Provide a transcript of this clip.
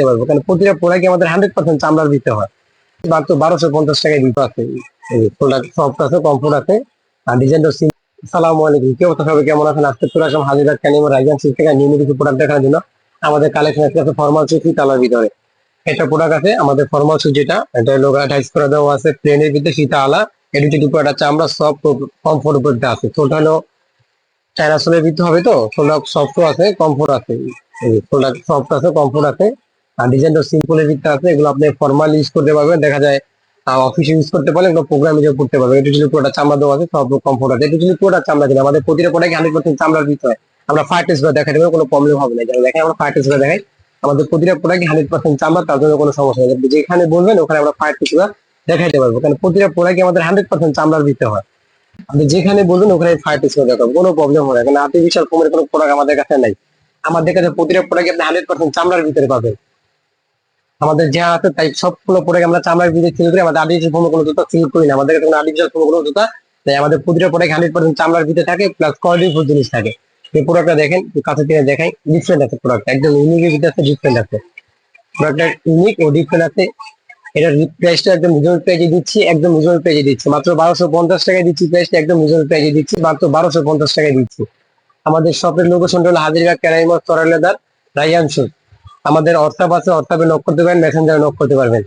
পারবো, কারণ প্রতিটা প্রোডাক্ট আমাদের 100% চামড়ার দিতে হয়। মাত্র 1250 টাকায় দিতে আছে। প্রোডাক্ট সফট আছে, কমফোর্ট আছে, আর ডিজাইনটা সিম্পল। আসসালামু আলাইকুম, কি অবস্থা সবাই, কেমন আছেন? আজকে চলে আসলাম হাজিরাত ক্যানিমো রাইজান সিল্ক থেকে নিউ কিছু প্রোডাক্ট দেখার জন্য। আমাদের কালেকশন আছে ফর্মাল স্যুট ফিতালার ভিতরে। একটা প্রোডাক্ট আছে আমাদের ফর্মাল স্যুট, যেটা এটা লোগো অ্যাটাচ করে দেওয়া আছে প্লেনের ভিতরে ফিতা আলা। এটা যদি প্রোডাক্ট চামড়া সফট কমফোর্ট উপর আছে, ছোট হলো চায়না সোলের ভিতরে হবে, তো প্রোডাক্ট সফট আছে, কমফোর্ট আছে। প্রোডাক্ট সফট আছে, কমফোর্ট আছে, আর ডিজাইনটা সিম্পলের ভিতরে আছে। এগুলো আপনি ফর্মাল ইউজ করতে পারবেন, দেখা যায় অফিসে ইউজ করতে পারলে এগুলো প্রোগ্রাম ইউজ করতে পারবেন। এটা যদি প্রোডাক্ট চামড়া দেওয়া আছে, সব কমফোর্ট আছে। এটা যদি প্রোডাক্ট চামড়া দিলে আমাদের প্রতিটা প্রোডাক্ট 100% চামড়ার ভিতরে। আমরা ফায়ার টেস্ট করে দেখাতে পারবো, কোনো প্রবলেম হবে না। যারা দেখেন আমরা ফায়ার টেস্ট করে দেখাই, আমাদের প্রতিটা প্রোডাক্ট 100% চামড়া, তার জন্য কোনো সমস্যা নেই। আপনি যেখানে বলবেন ওখানে আমরা ফায়ার টেস্ট করে দেখাইতে পারবো, কারণ প্রতিটা প্রোডাক্ট আমাদের 100% চামড়ার ভিতরে হয়। আপনি যেখানে বলবেন ওখানে ফায়ার টেস্ট করে দেখাবো, কোনো প্রবলেম হবে না। কারণ আর্টিফিশিয়াল ফোমের কোনো প্রোডাক্ট আমাদের কাছে নাই। আমাদের কাছে প্রতিটা প্রোডাক্ট আপনি 100% চামড়ার ভিতরে পাবেন। আমাদের যা আছে তাই সবগুলো প্রোডাক্ট আমরা চামড়ার ভিতরে সিল করি। আমাদের আর্টিফিশিয়াল ফোমের কোনো জুতা সিল করি না, আমাদের কাছে কোনো আর্টিফিশিয়াল ফোমের কোনো জুতা। তাই আমাদের প্রতিটা প্রোডাক্ট 100% চামড়ার ভিতরে থাকে, প্লাস কোয়ালিটি ফুল জিনিস থাকে। এই প্রোডাক্টটা দেখেন, কাছে থেকে দেখাই, ডিফারেন্ট আছে প্রোডাক্ট, একদম ইউনিক ভিতরে আছে, ডিফারেন্ট আছে প্রোডাক্টটা, ইউনিক ও ডিফারেন্ট আছে। এটার প্রাইসটা একদম রিজনেবল প্রাইসে দিচ্ছি, একদম রিজনেবল প্রাইসে দিচ্ছি, মাত্র 1250 টাকায় দিচ্ছি। প্রাইসটা একদম রিজনেবল প্রাইসে দিচ্ছি, মাত্র 1250 টাকায় দিচ্ছি। আমাদের শপের লোকেশনটা হলো হাজিরবাগ ক্যারাইমস চরালেদার রাইয়ান শুজ। আমাদের হোয়াটসঅ্যাপ আছে, হোয়াটসঅ্যাপে নক করতে পারেন, মেসেঞ্জারে নক করতে পারবেন।